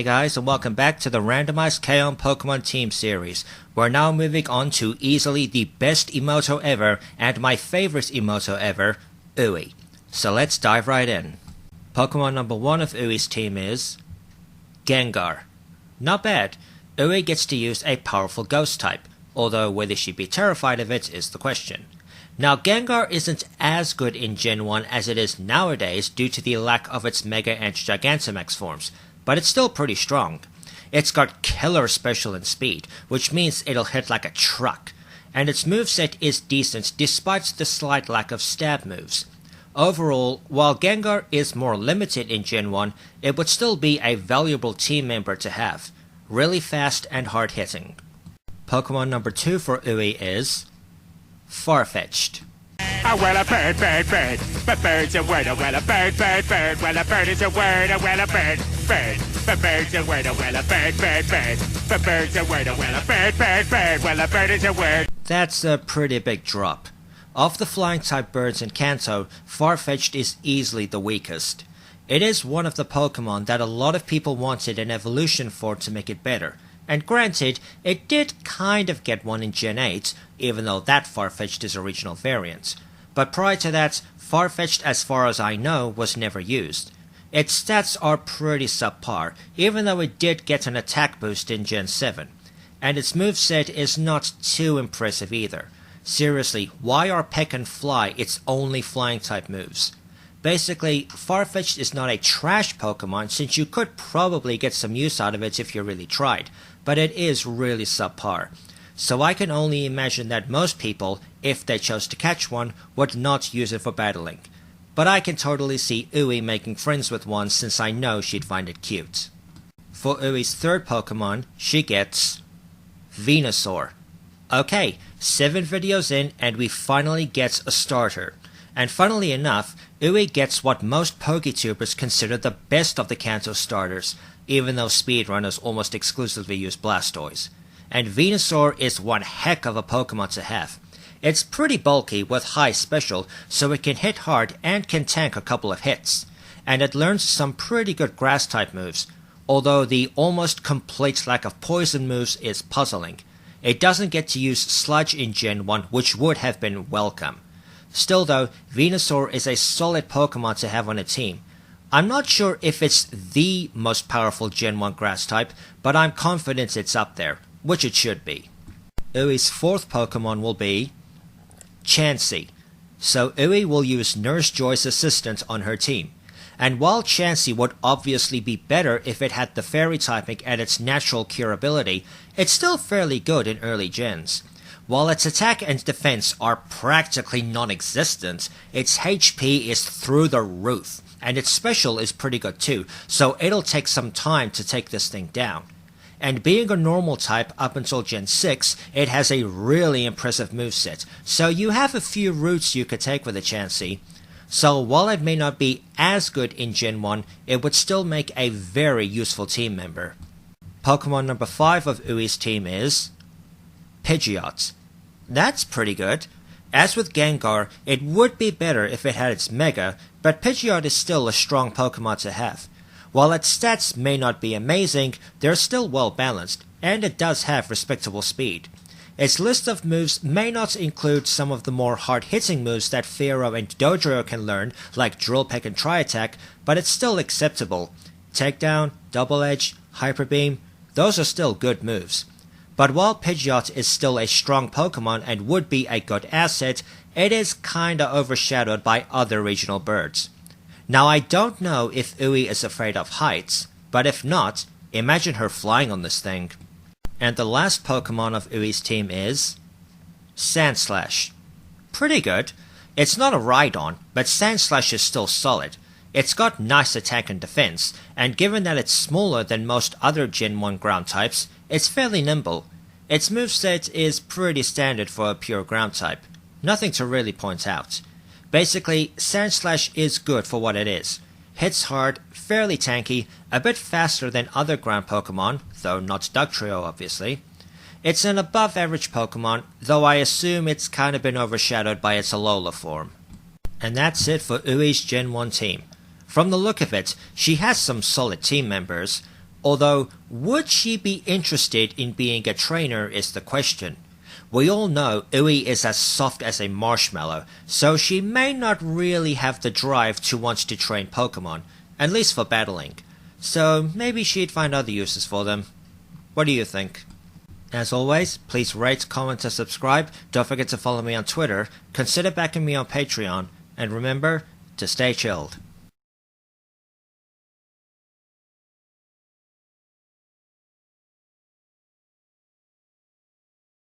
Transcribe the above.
Hey guys, and welcome back to the randomized KO Pokemon Team series. We're now moving on to easily the best Emoto ever and my favorite Emoto ever, Uwe. So let's dive right in. Pokemon number 1 of Uwe's team is Gengar. Not bad. Uwe gets to use a powerful ghost type, although whether she'd be terrified of it is the question. Now Gengar isn't as good in Gen 1 as it is nowadays due to the lack of its Mega and Gigantamax forms, but it's still pretty strong. It's got killer special and speed, which means it'll hit like a truck, and its moveset is decent despite the slight lack of stab moves. Overall, while Gengar is more limited in Gen 1, it would still be a valuable team member to have. Really fast and hard hitting. Pokemon number 2 for Uwe is Farfetchd. Oh, well, a bird, bird, bird. But bird's a word, oh, well, a bird, bird, bird. Well, a bird is a word, oh, well, a bird, bird. But bird's a word, oh, well, a bird, bird, bird. But bird's a word, oh, well, a bird, bird, bird. Well, a bird is a word. That's a pretty big drop. Of the flying-type birds in Kanto, Farfetchd is easily the weakest. It is one of the Pokemon that a lot of people wanted an evolution for to make it better. And granted, it did kind of get one in Gen 8, even though that Farfetchd is a regional variant. But prior to that, Farfetchd, as far as I know, was never used. Its stats are pretty subpar, even though it did get an attack boost in Gen 7. And its moveset is not too impressive either. Seriously, why are Peck and Fly its only flying-type moves? Basically, Farfetchd is not a trash Pokemon since you could probably get some use out of it if you really tried, but it is really subpar. So I can only imagine that most people, if they chose to catch one, would not use it for battling. But I can totally see Uwe making friends with one since I know she'd find it cute. For Uwe's third Pokemon, she gets Venusaur. Okay, 7 videos in and we finally get a starter. And funnily enough, Uwe gets what most PokeTubers consider the best of the Kanto starters, even though speedrunners almost exclusively use Blastoise. And Venusaur is one heck of a Pokemon to have. It's pretty bulky with high special, so it can hit hard and can tank a couple of hits. And it learns some pretty good grass-type moves, although the almost complete lack of poison moves is puzzling. It doesn't get to use Sludge in Gen 1, which would have been welcome. Still though, Venusaur is a solid Pokemon to have on a team. I'm not sure if it's the most powerful Gen 1 grass type, but I'm confident it's up there, which it should be. Uwe's fourth Pokemon will be Chansey. So Uwe will use Nurse Joy's assistant on her team. And while Chansey would obviously be better if it had the fairy typing and its natural cure ability, it's still fairly good in early gens. While its attack and defense are practically non-existent, its HP is through the roof, and its special is pretty good too, so it'll take some time to take this thing down. And being a normal type up until Gen 6, it has a really impressive moveset, so you have a few routes you could take with a Chansey. So while it may not be as good in Gen 1, it would still make a very useful team member. Pokemon number 5 of Uwe's team is Pidgeot. That's pretty good. As with Gengar, it would be better if it had its Mega, but Pidgeot is still a strong Pokemon to have. While its stats may not be amazing, they're still well balanced, and it does have respectable speed. Its list of moves may not include some of the more hard-hitting moves that Pharaoh and Dodrio can learn, like Drill Peck and Tri-Attack, but it's still acceptable. Takedown, Double Edge, Hyper Beam, those are still good moves. But while Pidgeot is still a strong Pokemon and would be a good asset, it is kinda overshadowed by other regional birds. Now I don't know if Uwe is afraid of heights, but if not, imagine her flying on this thing. And the last Pokemon of Uwe's team is Sandslash. Pretty good. It's not a Rhydon, but Sandslash is still solid. It's got nice attack and defense, and given that it's smaller than most other Gen 1 ground types, it's fairly nimble. Its moveset is pretty standard for a pure ground type. Nothing to really point out. Basically, Sandslash is good for what it is. Hits hard, fairly tanky, a bit faster than other ground Pokemon, though not Dugtrio obviously. It's an above average Pokemon, though I assume it's kinda been overshadowed by its Alola form. And that's it for Uwe's Gen 1 team. From the look of it, she has some solid team members, Although, would she be interested in being a trainer is the question. We all know Uwe is as soft as a marshmallow, so she may not really have the drive to want to train Pokemon, at least for battling. So maybe she'd find other uses for them. What do you think? As always, please rate, comment and subscribe. Don't forget to follow me on Twitter, consider backing me on Patreon, and remember to stay chilled.